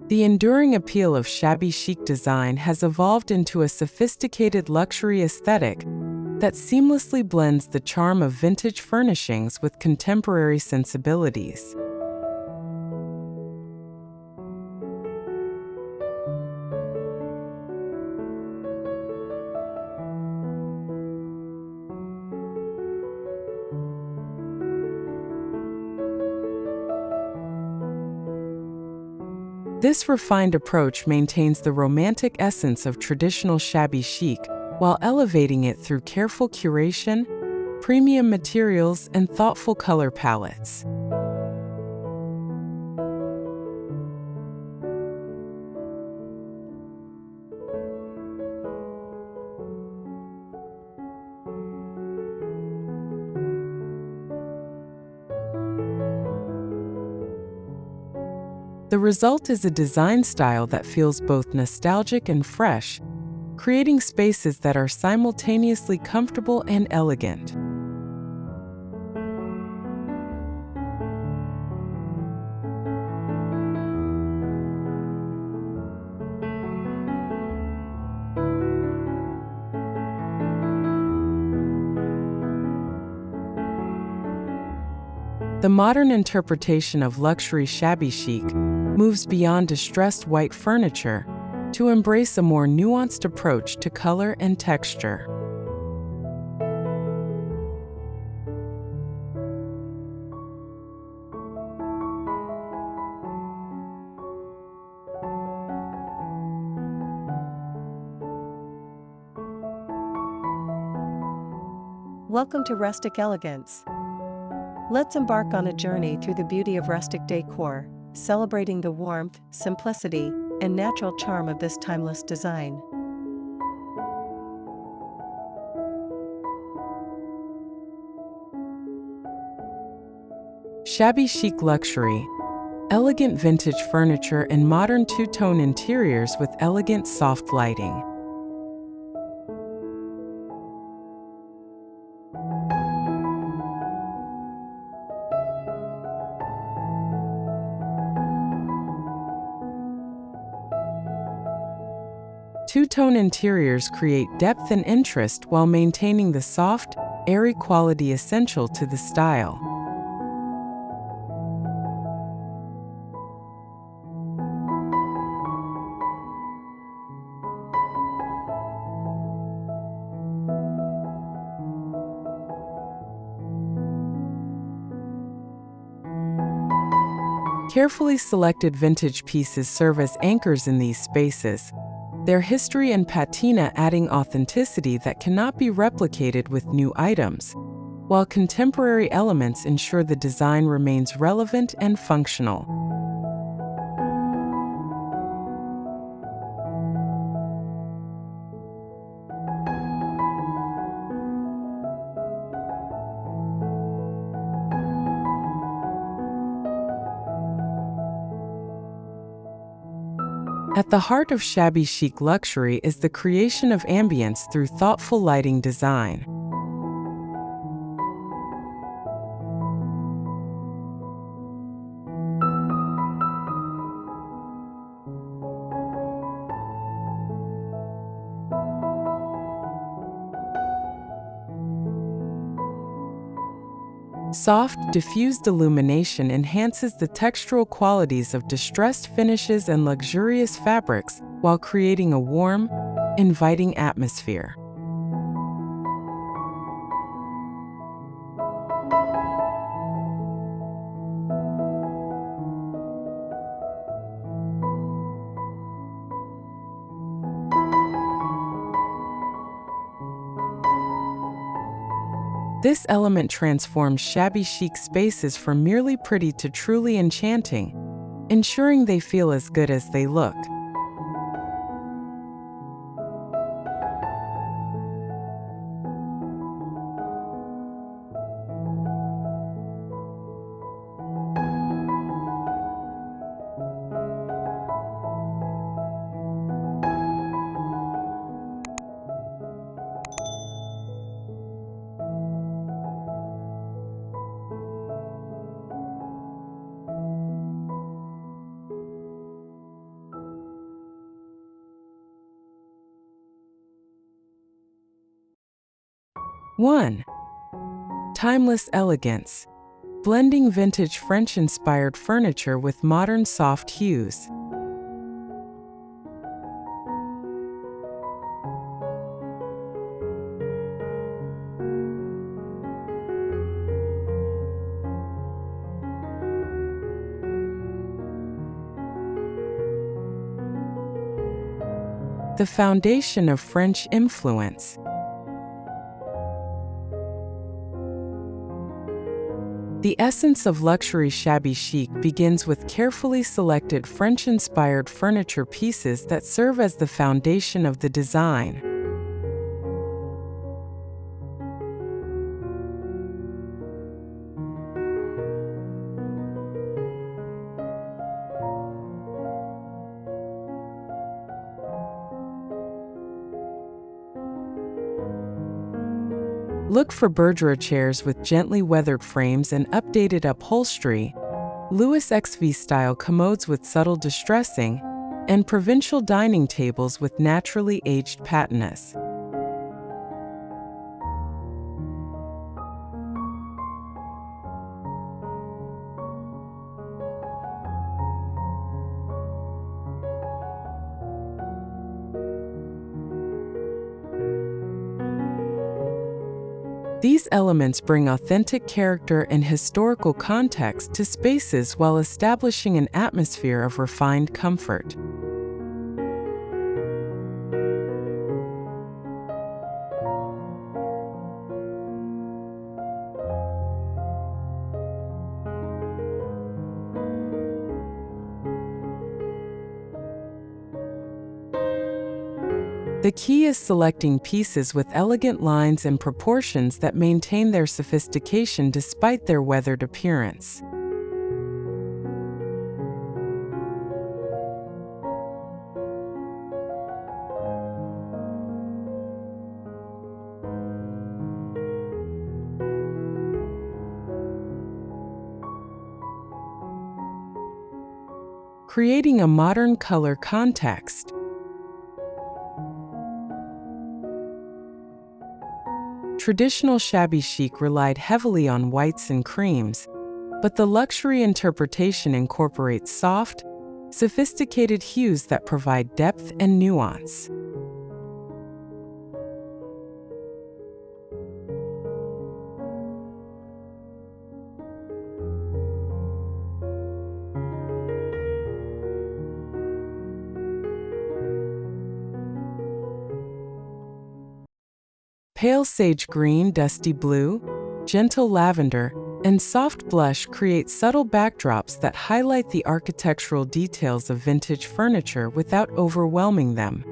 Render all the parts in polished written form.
The enduring appeal of shabby chic design has evolved into a sophisticated luxury aesthetic that seamlessly blends the charm of vintage furnishings with contemporary sensibilities. This refined approach maintains the romantic essence of traditional shabby chic while elevating it through careful curation, premium materials, and thoughtful color palettes. The result is a design style that feels both nostalgic and fresh, creating spaces that are simultaneously comfortable and elegant. The modern interpretation of luxury shabby chic moves beyond distressed white furniture to embrace a more nuanced approach to color and texture. Welcome to Rustic Elegance. Let's embark on a journey through the beauty of rustic decor, celebrating the warmth, simplicity, and natural charm of this timeless design. Shabby Chic Luxury, elegant vintage furniture and modern two-tone interiors with elegant soft lighting. Two-tone interiors create depth and interest while maintaining the soft, airy quality essential to the style. Carefully selected vintage pieces serve as anchors in these spaces, their history and patina adding authenticity that cannot be replicated with new items, while contemporary elements ensure the design remains relevant and functional. At the heart of shabby chic luxury is the creation of ambience through thoughtful lighting design. Soft, diffused illumination enhances the textural qualities of distressed finishes and luxurious fabrics while creating a warm, inviting atmosphere. This element transforms shabby chic spaces from merely pretty to truly enchanting, ensuring they feel as good as they look. 1. Timeless elegance, blending vintage French-inspired furniture with modern soft hues. The foundation of French influence. The essence of luxury shabby chic begins with carefully selected French-inspired furniture pieces that serve as the foundation of the design. Look for boudoir chairs with gently weathered frames and updated upholstery, Louis XV-style commodes with subtle distressing, and provincial dining tables with naturally aged patinas. These elements bring authentic character and historical context to spaces while establishing an atmosphere of refined comfort. The key is selecting pieces with elegant lines and proportions that maintain their sophistication despite their weathered appearance. Creating a modern color context. Traditional shabby chic relied heavily on whites and creams, but the luxury interpretation incorporates soft, sophisticated hues that provide depth and nuance. Pale sage green, dusty blue, gentle lavender, and soft blush create subtle backdrops that highlight the architectural details of vintage furniture without overwhelming them.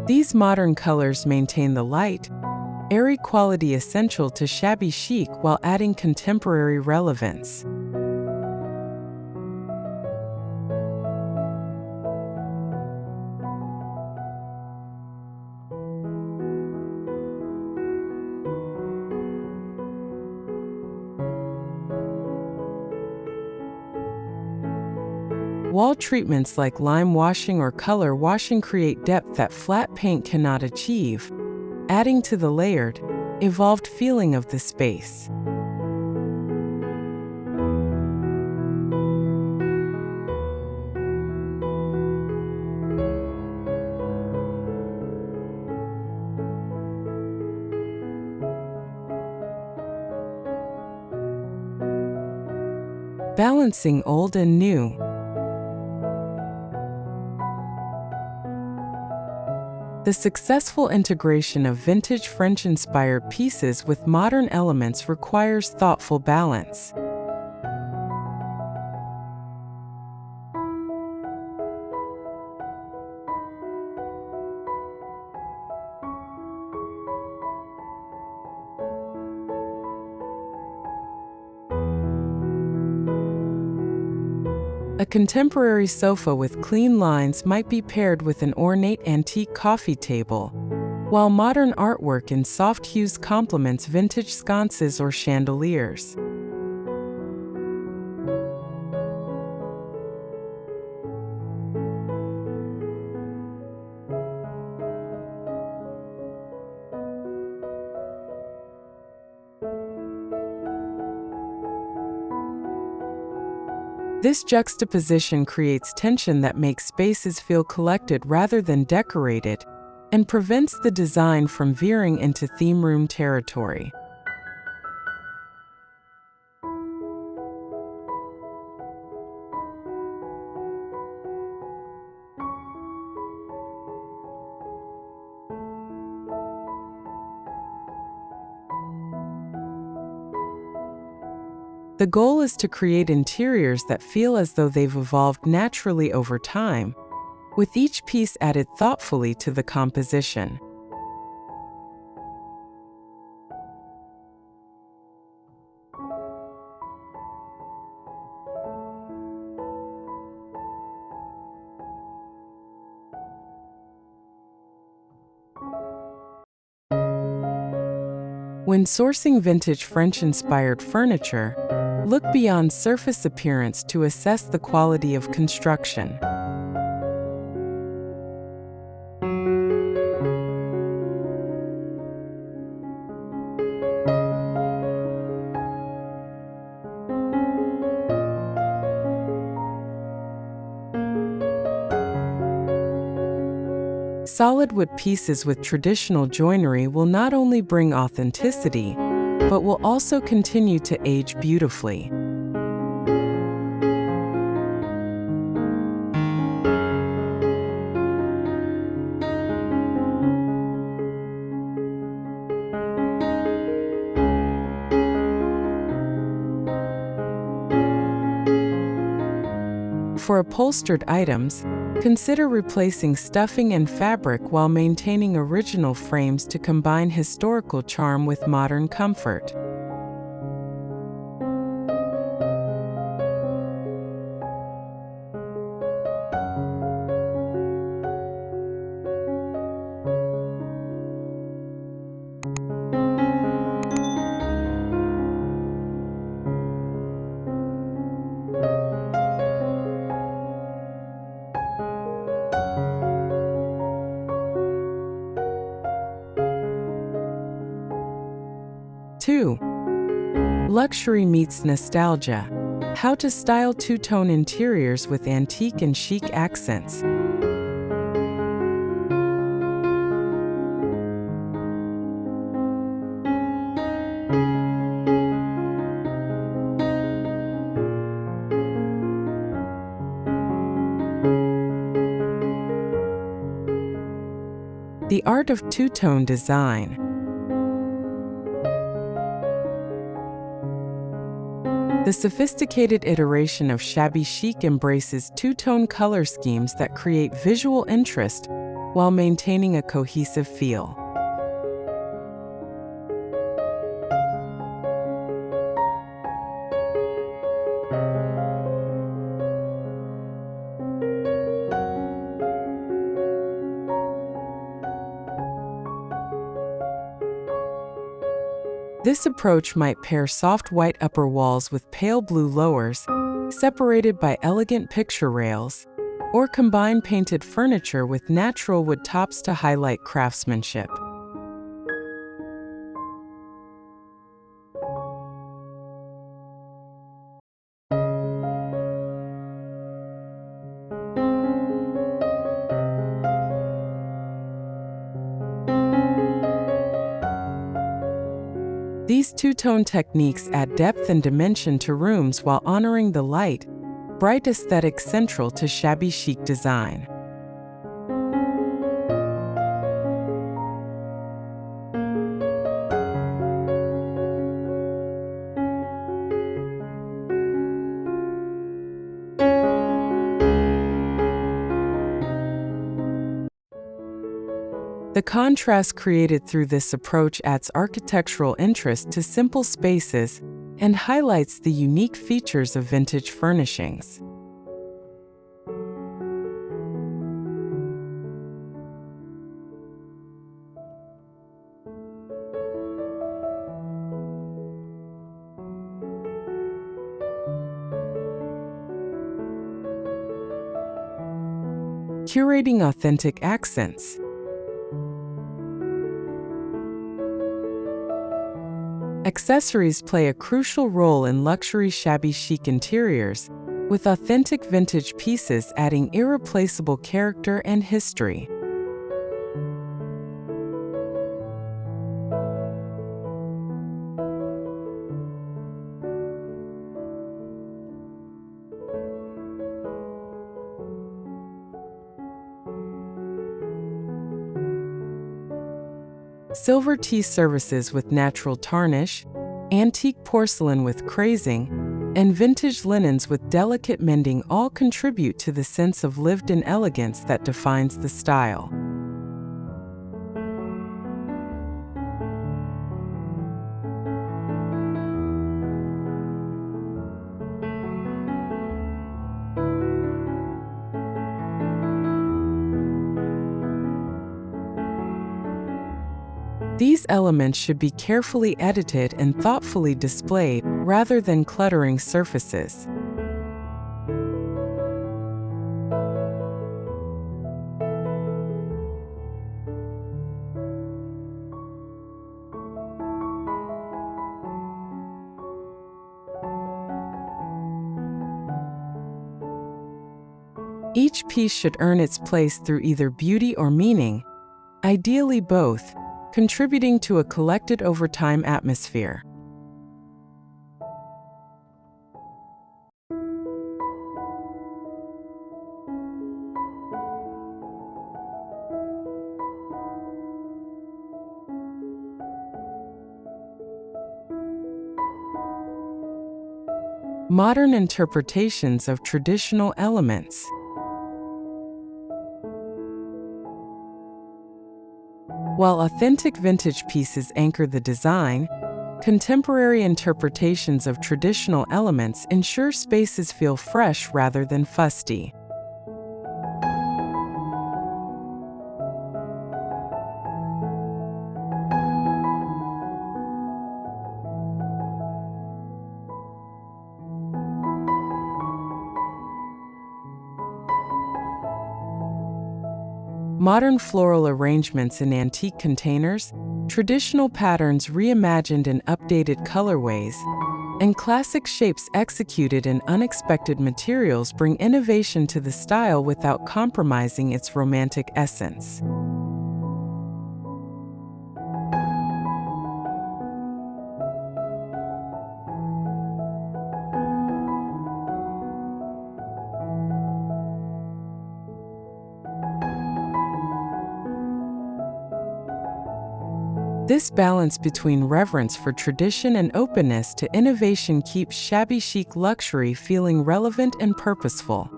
These modern colors maintain the light, airy quality essential to shabby chic while adding contemporary relevance. Wall treatments like lime washing or color washing create depth that flat paint cannot achieve, adding to the layered, evolved feeling of the space. Balancing old and new. The successful integration of vintage French-inspired pieces with modern elements requires thoughtful balance. A contemporary sofa with clean lines might be paired with an ornate antique coffee table, while modern artwork in soft hues complements vintage sconces or chandeliers. This juxtaposition creates tension that makes spaces feel collected rather than decorated, and prevents the design from veering into theme room territory. The goal is to create interiors that feel as though they've evolved naturally over time, with each piece added thoughtfully to the composition. When sourcing vintage French-inspired furniture, look beyond surface appearance to assess the quality of construction. Solid wood pieces with traditional joinery will not only bring authenticity, but will also continue to age beautifully. For upholstered items, consider replacing stuffing and fabric while maintaining original frames to combine historical charm with modern comfort. Two, luxury meets nostalgia. How to style two-tone interiors with antique and chic accents. The art of two-tone design. The sophisticated iteration of Shabby Chic embraces two-tone color schemes that create visual interest while maintaining a cohesive feel. This approach might pair soft white upper walls with pale blue lowers, separated by elegant picture rails, or combine painted furniture with natural wood tops to highlight craftsmanship. These two-tone techniques add depth and dimension to rooms while honoring the light, bright aesthetic central to Shabby Chic design. The contrast created through this approach adds architectural interest to simple spaces and highlights the unique features of vintage furnishings. curating authentic accents. Accessories play a crucial role in luxury shabby chic interiors, with authentic vintage pieces adding irreplaceable character and history. Silver tea services with natural tarnish, antique porcelain with crazing, and vintage linens with delicate mending all contribute to the sense of lived-in elegance that defines the style. These elements should be carefully edited and thoughtfully displayed rather than cluttering surfaces. Each piece should earn its place through either beauty or meaning, ideally both, contributing to a collected over time atmosphere. Modern interpretations of traditional elements. While authentic vintage pieces anchor the design, contemporary interpretations of traditional elements ensure spaces feel fresh rather than fusty. Modern floral arrangements in antique containers, traditional patterns reimagined in updated colorways, and classic shapes executed in unexpected materials bring innovation to the style without compromising its romantic essence. This balance between reverence for tradition and openness to innovation keeps shabby chic luxury feeling relevant and purposeful.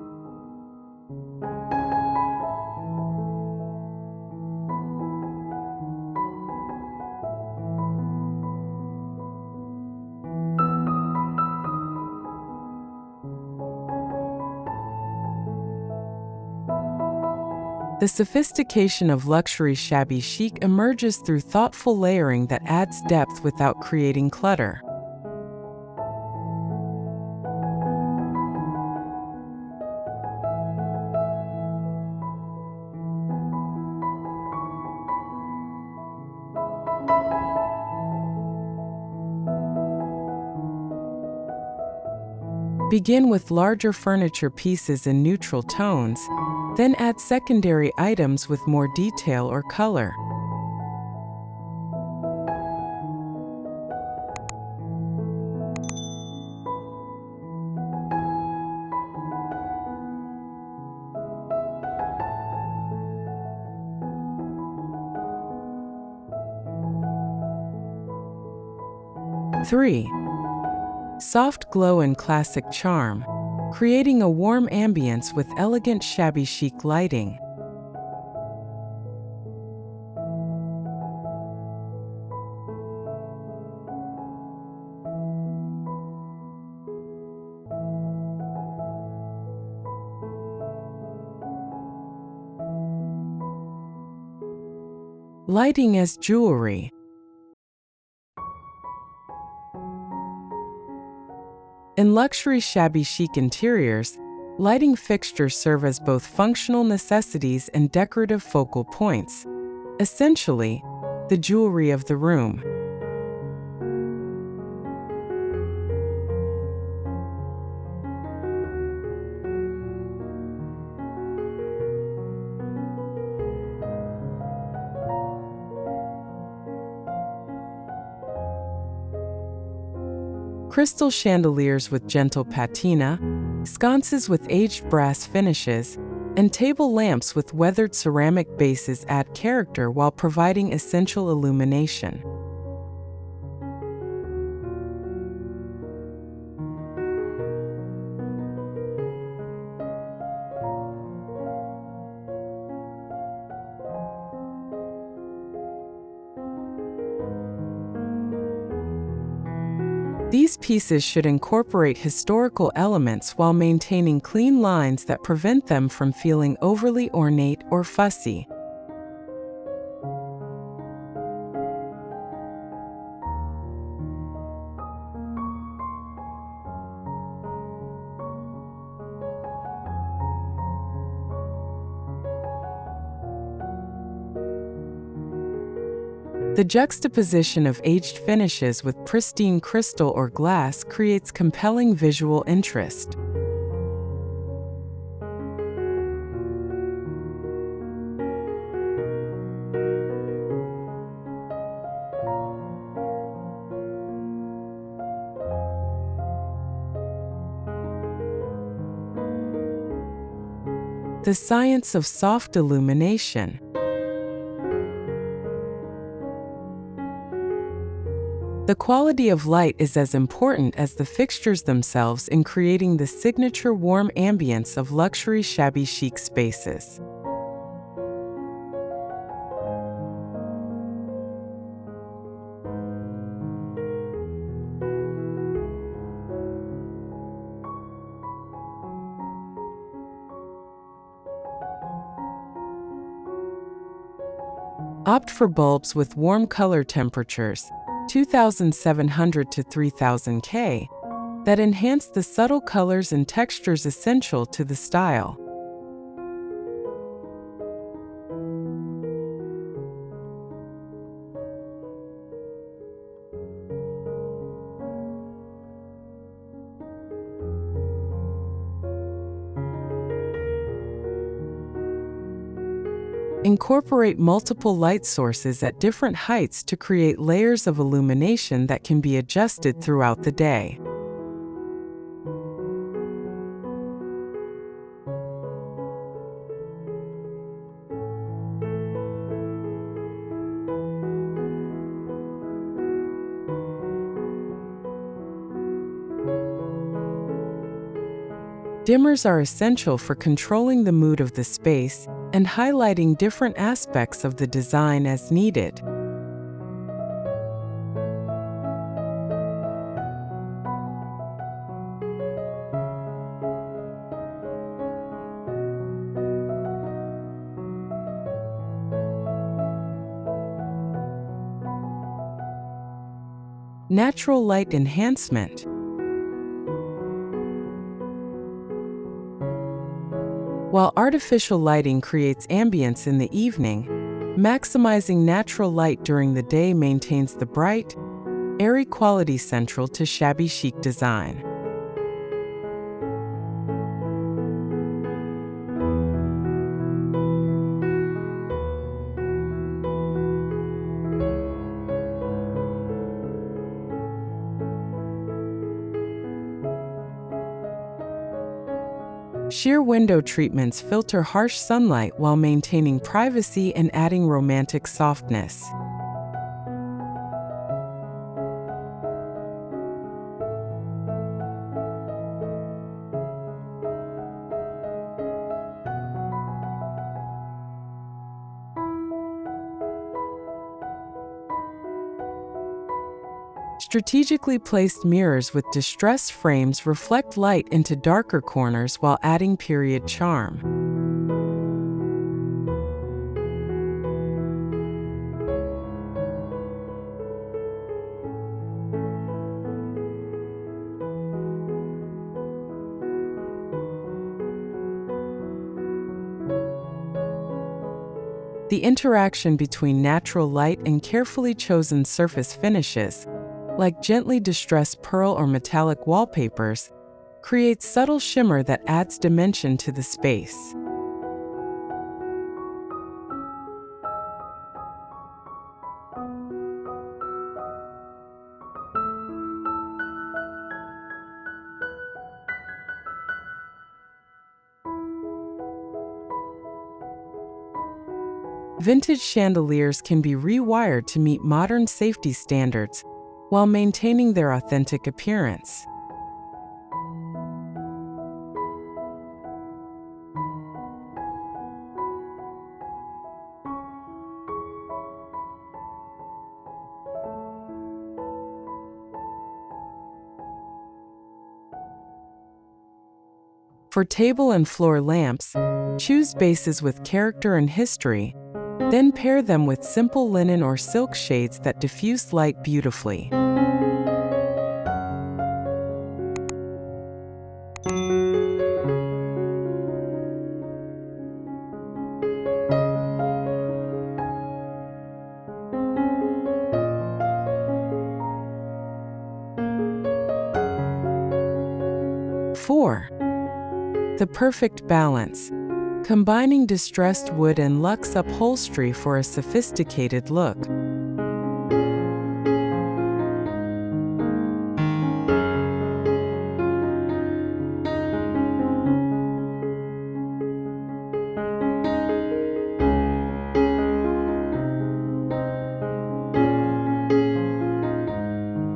The sophistication of luxury shabby chic emerges through thoughtful layering that adds depth without creating clutter. Begin with larger furniture pieces in neutral tones, then add secondary items with more detail or color. Three, soft glow and classic charm, creating a warm ambience with elegant shabby chic lighting. Lighting as jewelry. In luxury shabby chic interiors, Lighting fixtures serve as both functional necessities and decorative focal points, essentially, the jewelry of the room. Crystal chandeliers with gentle patina, sconces with aged brass finishes, and table lamps with weathered ceramic bases add character while providing essential illumination. These pieces should incorporate historical elements while maintaining clean lines that prevent them from feeling overly ornate or fussy. The juxtaposition of aged finishes with pristine crystal or glass creates compelling visual interest. The science of soft illumination. The quality of light is as important as the fixtures themselves in creating the signature warm ambience of luxury shabby chic spaces. Opt for bulbs with warm color temperatures, 2700 to 3000 K, that enhance the subtle colors and textures essential to the style. Incorporate multiple light sources at different heights to create layers of illumination that can be adjusted throughout the day. Dimmers are essential for controlling the mood of the space and highlighting different aspects of the design as needed. Natural light enhancement. While artificial lighting creates ambience in the evening, maximizing natural light during the day maintains the bright, airy quality central to shabby chic design. Sheer window treatments filter harsh sunlight while maintaining privacy and adding romantic softness. Strategically placed mirrors with distressed frames reflect light into darker corners while adding period charm. The interaction between natural light and carefully chosen surface finishes, like gently distressed pearl or metallic wallpapers, creates subtle shimmer that adds dimension to the space. Vintage chandeliers can be rewired to meet modern safety standards while maintaining their authentic appearance. For table and floor lamps, choose bases with character and history, then pair them with simple linen or silk shades that diffuse light beautifully. Four, the perfect balance, combining distressed wood and luxe upholstery for a sophisticated look.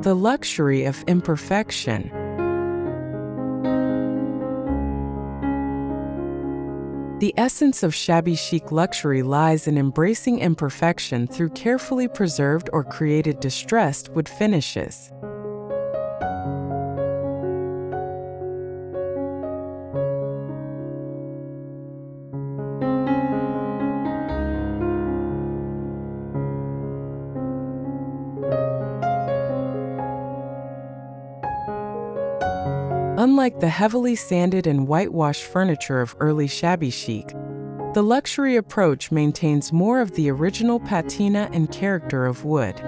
The luxury of imperfection. The essence of shabby chic luxury lies in embracing imperfection through carefully preserved or created distressed wood finishes. Unlike the heavily sanded and whitewashed furniture of early shabby chic, the luxury approach maintains more of the original patina and character of wood.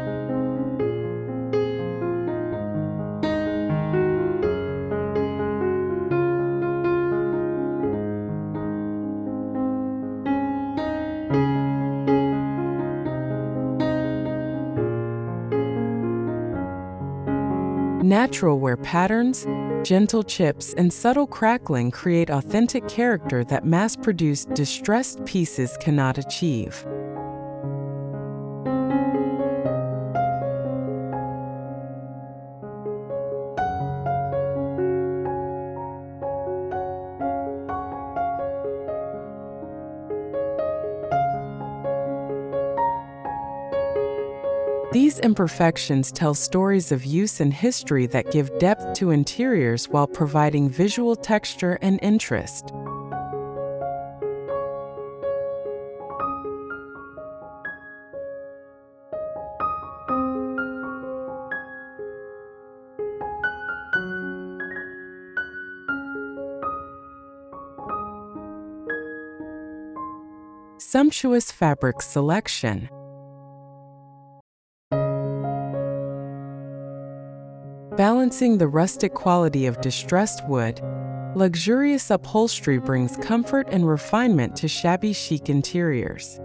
Natural wear patterns, gentle chips, and subtle crackling create authentic character that mass-produced distressed pieces cannot achieve. These imperfections tell stories of use and history that give depth to interiors while providing visual texture and interest. Sumptuous fabric selection. Balancing the rustic quality of distressed wood, luxurious upholstery brings comfort and refinement to shabby chic interiors.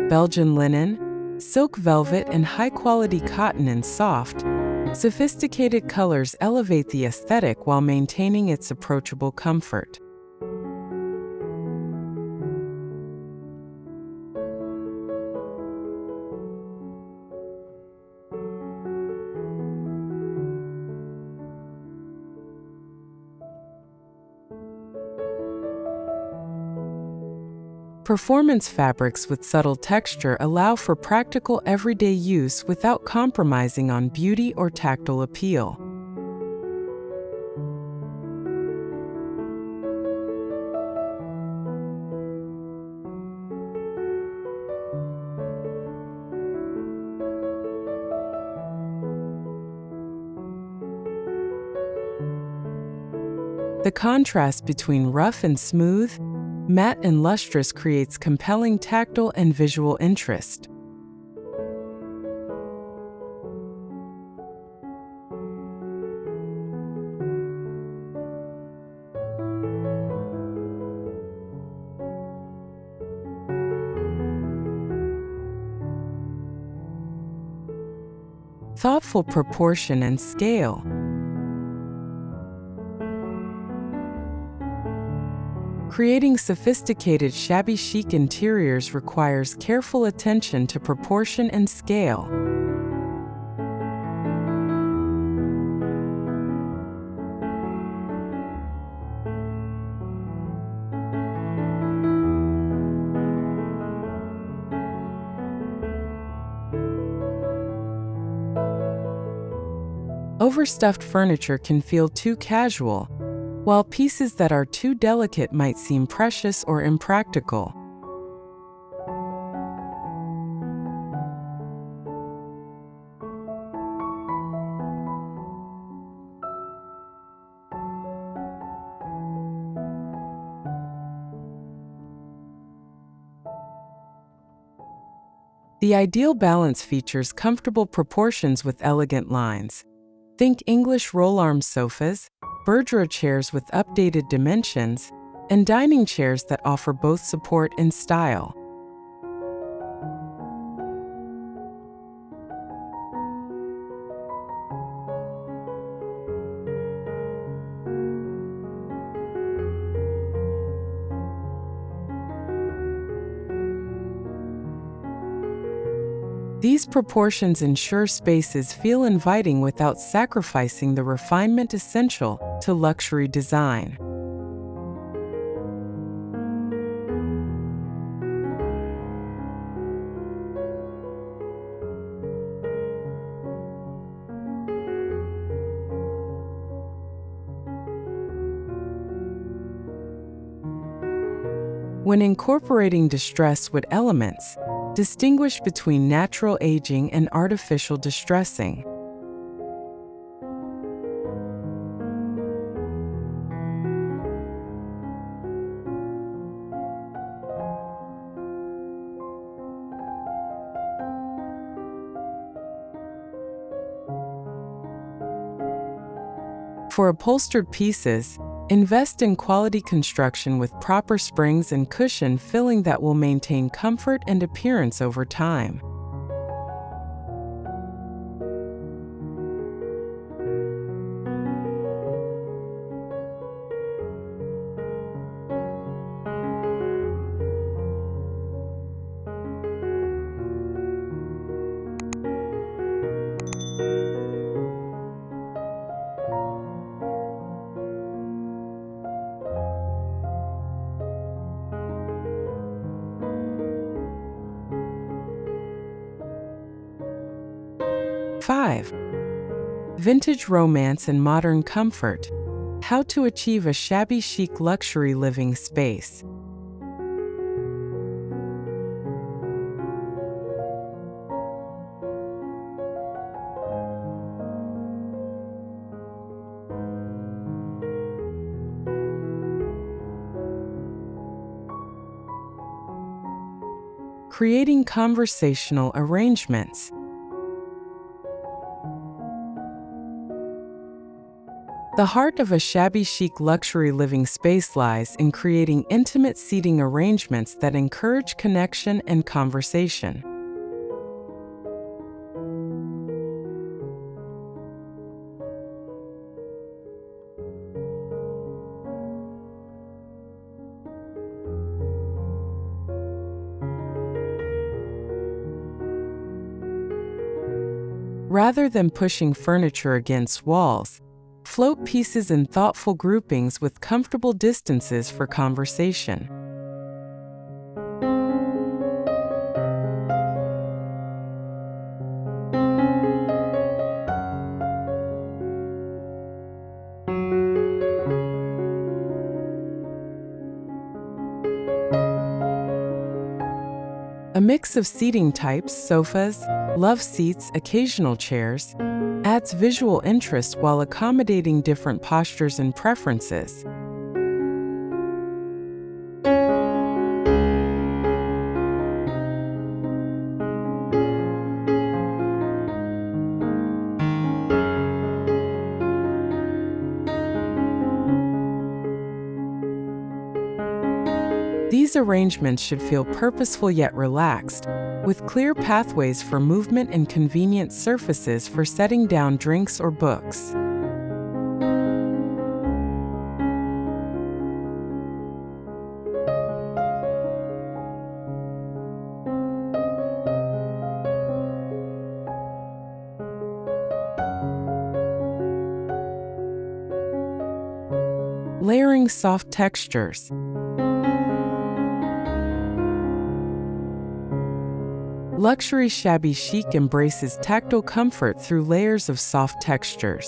Belgian linen, silk velvet, and high-quality cotton and soft, sophisticated colors elevate the aesthetic while maintaining its approachable comfort. Performance fabrics with subtle texture allow for practical everyday use without compromising on beauty or tactile appeal. The contrast between rough and smooth, matte and lustrous creates compelling tactile and visual interest. Thoughtful proportion and scale. Creating sophisticated shabby chic interiors requires careful attention to proportion and scale. Overstuffed furniture can feel too casual, while pieces that are too delicate might seem precious or impractical. The ideal balance features comfortable proportions with elegant lines. Think English roll-arm sofas, Bergera chairs with updated dimensions, and dining chairs that offer both support and style. These proportions ensure spaces feel inviting without sacrificing the refinement essential to luxury design. When incorporating distress wood elements, distinguish between natural aging and artificial distressing. For upholstered pieces, invest in quality construction with proper springs and cushion filling that will maintain comfort and appearance over time. Five, vintage romance and modern comfort. How to achieve a shabby chic luxury living space. Creating conversational arrangements. The heart of a shabby chic luxury living space lies in creating intimate seating arrangements that encourage connection and conversation. Rather than pushing furniture against walls, float pieces in thoughtful groupings with comfortable distances for conversation. A mix of seating types, sofas, love seats, occasional chairs, adds visual interest while accommodating different postures and preferences. These arrangements should feel purposeful yet relaxed, with clear pathways for movement and convenient surfaces for setting down drinks or books. Layering soft textures. Luxury Shabby Chic embraces tactile comfort through layers of soft textures.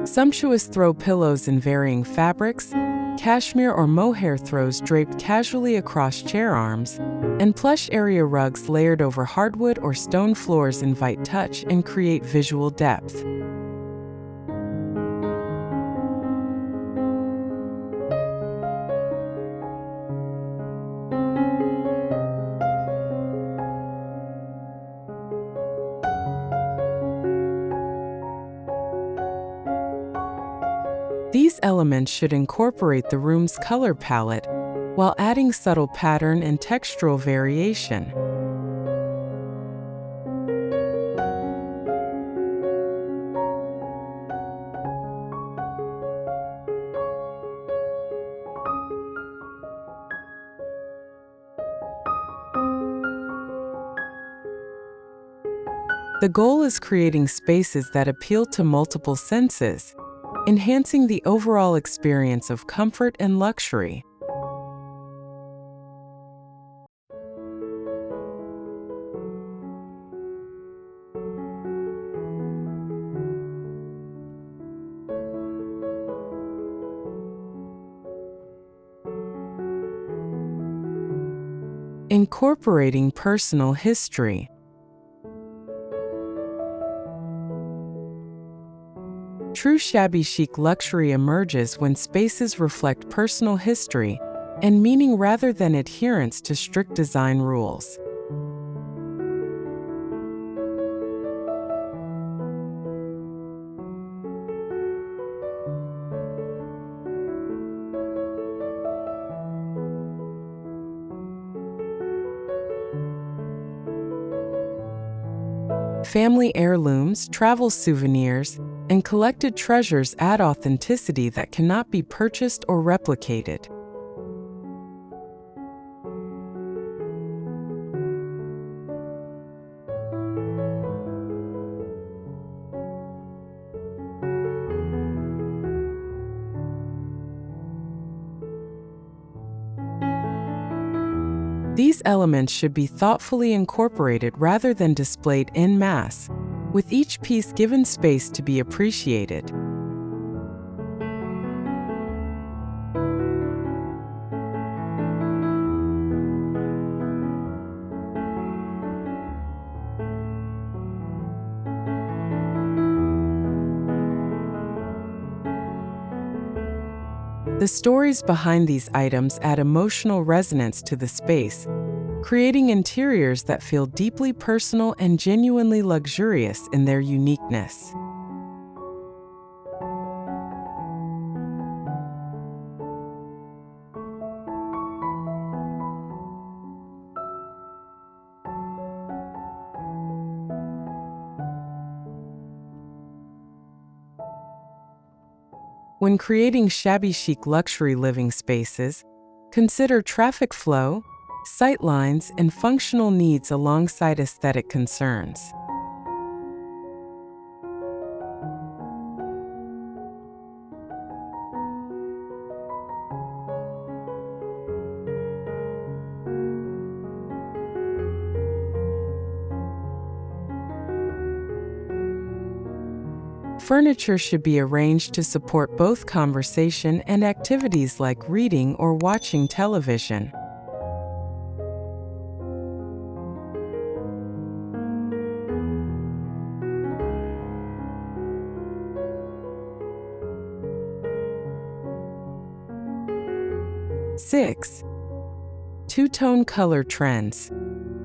Sumptuous throw pillows in varying fabrics, cashmere or mohair throws draped casually across chair arms, and plush area rugs layered over hardwood or stone floors invite touch and create visual depth. These elements should incorporate the room's color palette while adding subtle pattern and textural variation. The goal is creating spaces that appeal to multiple senses, enhancing the overall experience of comfort and luxury. Incorporating personal history. True shabby chic luxury emerges when spaces reflect personal history and meaning rather than adherence to strict design rules. Family heirlooms, travel souvenirs, and collected treasures add authenticity that cannot be purchased or replicated. These elements should be thoughtfully incorporated rather than displayed en masse, with each piece given space to be appreciated. The stories behind these items add emotional resonance to the space, creating interiors that feel deeply personal and genuinely luxurious in their uniqueness. When creating shabby chic luxury living spaces, consider traffic flow, sight lines, and functional needs alongside aesthetic concerns. Furniture should be arranged to support both conversation and activities like reading or watching television. 6. Two-tone color trends.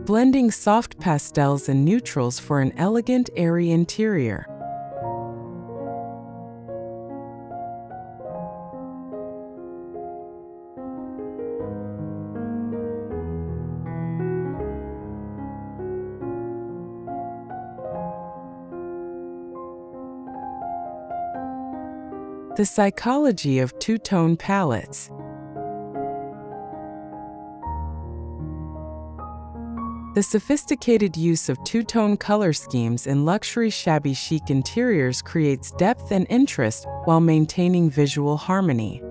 Blending soft pastels and neutrals for an elegant, airy interior. The psychology of two-tone palettes. The sophisticated use of two-tone color schemes in luxury shabby chic interiors creates depth and interest while maintaining visual harmony.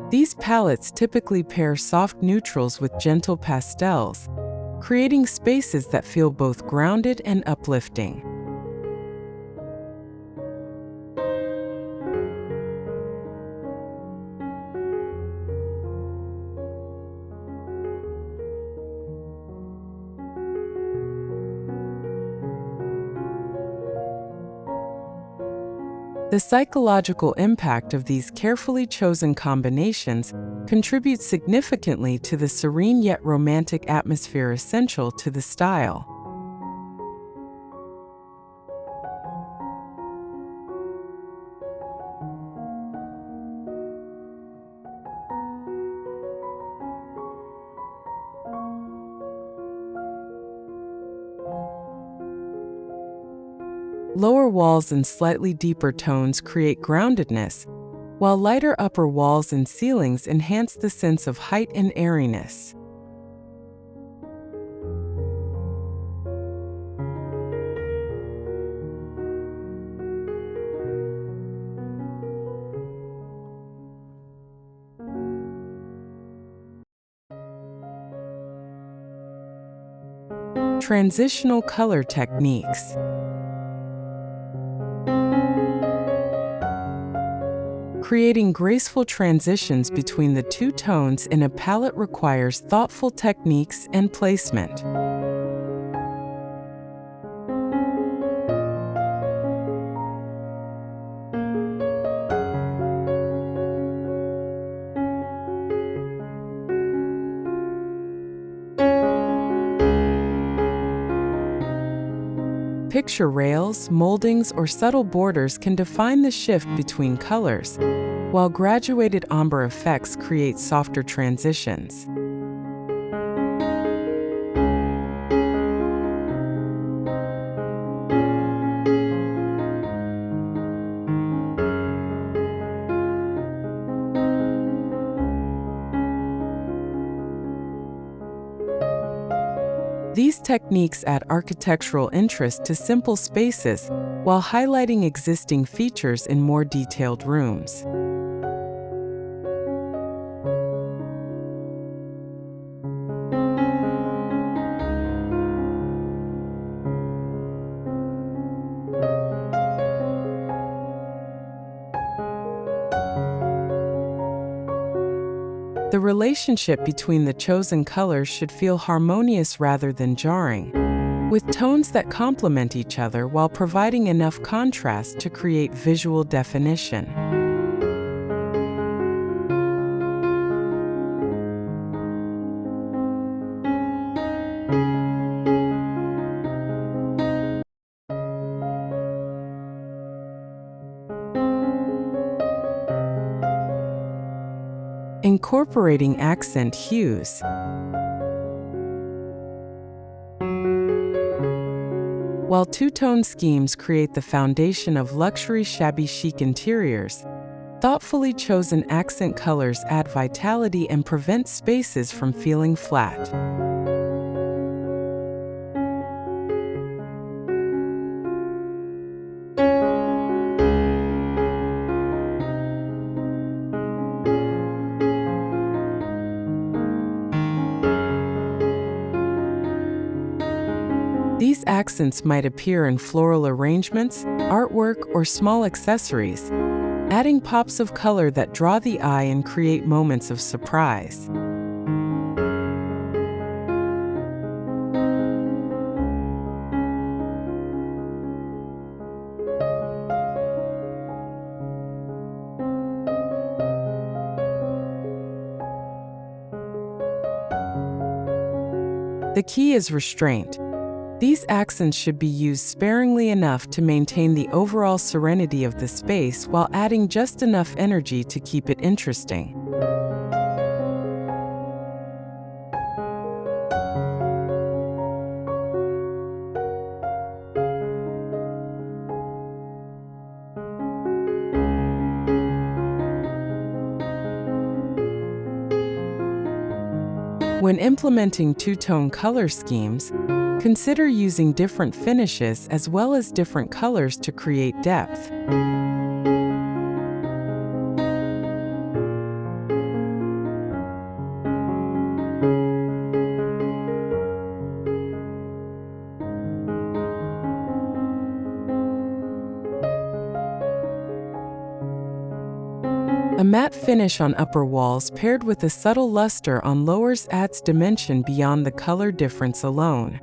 These palettes typically pair soft neutrals with gentle pastels, creating spaces that feel both grounded and uplifting. The psychological impact of these carefully chosen combinations contributes significantly to the serene yet romantic atmosphere essential to the style. Lower walls and slightly deeper tones create groundedness, while lighter upper walls and ceilings enhance the sense of height and airiness. Transitional color techniques. Creating graceful transitions between the two tones in a palette requires thoughtful techniques and placement. Picture rails, moldings, or subtle borders can define the shift between colors, while graduated ombre effects create softer transitions. These techniques add architectural interest to simple spaces while highlighting existing features in more detailed rooms. The relationship between the chosen colors should feel harmonious rather than jarring, with tones that complement each other while providing enough contrast to create visual definition. Incorporating accent hues. While two-tone schemes create the foundation of luxury shabby chic interiors, thoughtfully chosen accent colors add vitality and prevent spaces from feeling flat. These accents might appear in floral arrangements, artwork, or small accessories, adding pops of color that draw the eye and create moments of surprise. The key is restraint. These accents should be used sparingly enough to maintain the overall serenity of the space while adding just enough energy to keep it interesting. When implementing two-tone color schemes, consider using different finishes as well as different colors to create depth. A matte finish on upper walls paired with a subtle luster on lowers adds dimension beyond the color difference alone.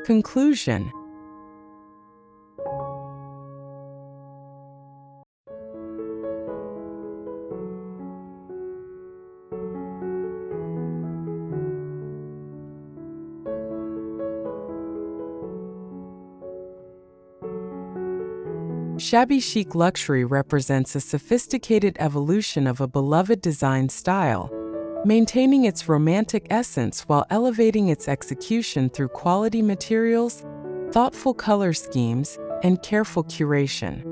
Conclusion. Shabby Chic Luxury represents a sophisticated evolution of a beloved design style, maintaining its romantic essence while elevating its execution through quality materials, thoughtful color schemes, and careful curation.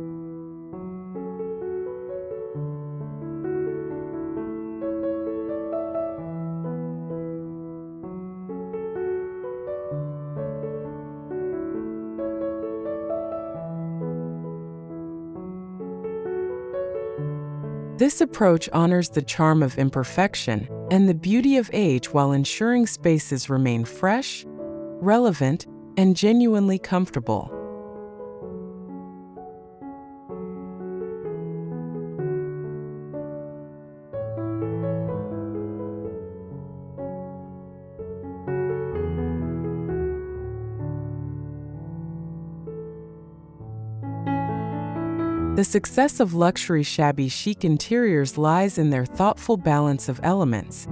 This approach honors the charm of imperfection and the beauty of age while ensuring spaces remain fresh, relevant, and genuinely comfortable. The success of luxury shabby chic interiors lies in their thoughtful balance of elements: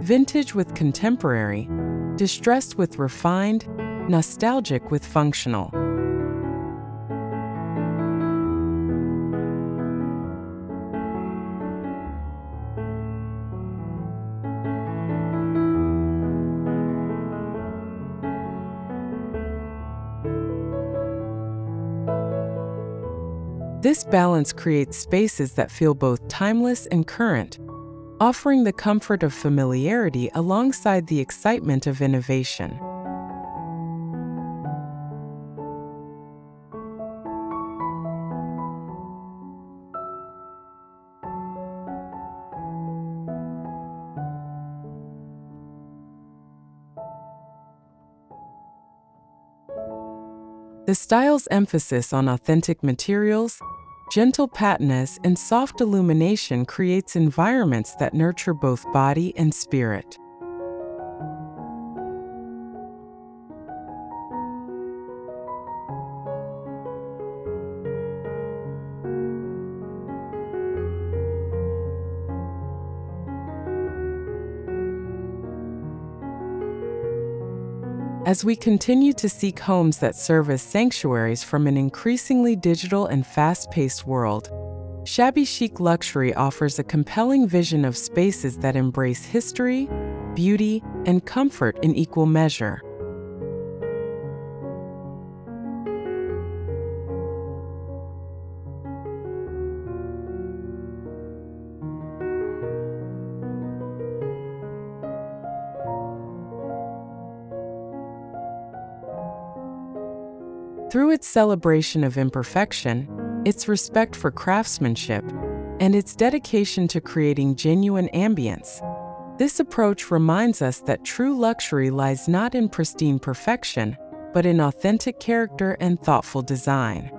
vintage with contemporary, distressed with refined, nostalgic with functional. This balance creates spaces that feel both timeless and current, offering the comfort of familiarity alongside the excitement of innovation. The style's emphasis on authentic materials, gentle patinas, and soft illumination creates environments that nurture both body and spirit. As we continue to seek homes that serve as sanctuaries from an increasingly digital and fast-paced world, Shabby Chic Luxury offers a compelling vision of spaces that embrace history, beauty, and comfort in equal measure. Through its celebration of imperfection, its respect for craftsmanship, and its dedication to creating genuine ambience, this approach reminds us that true luxury lies not in pristine perfection, but in authentic character and thoughtful design.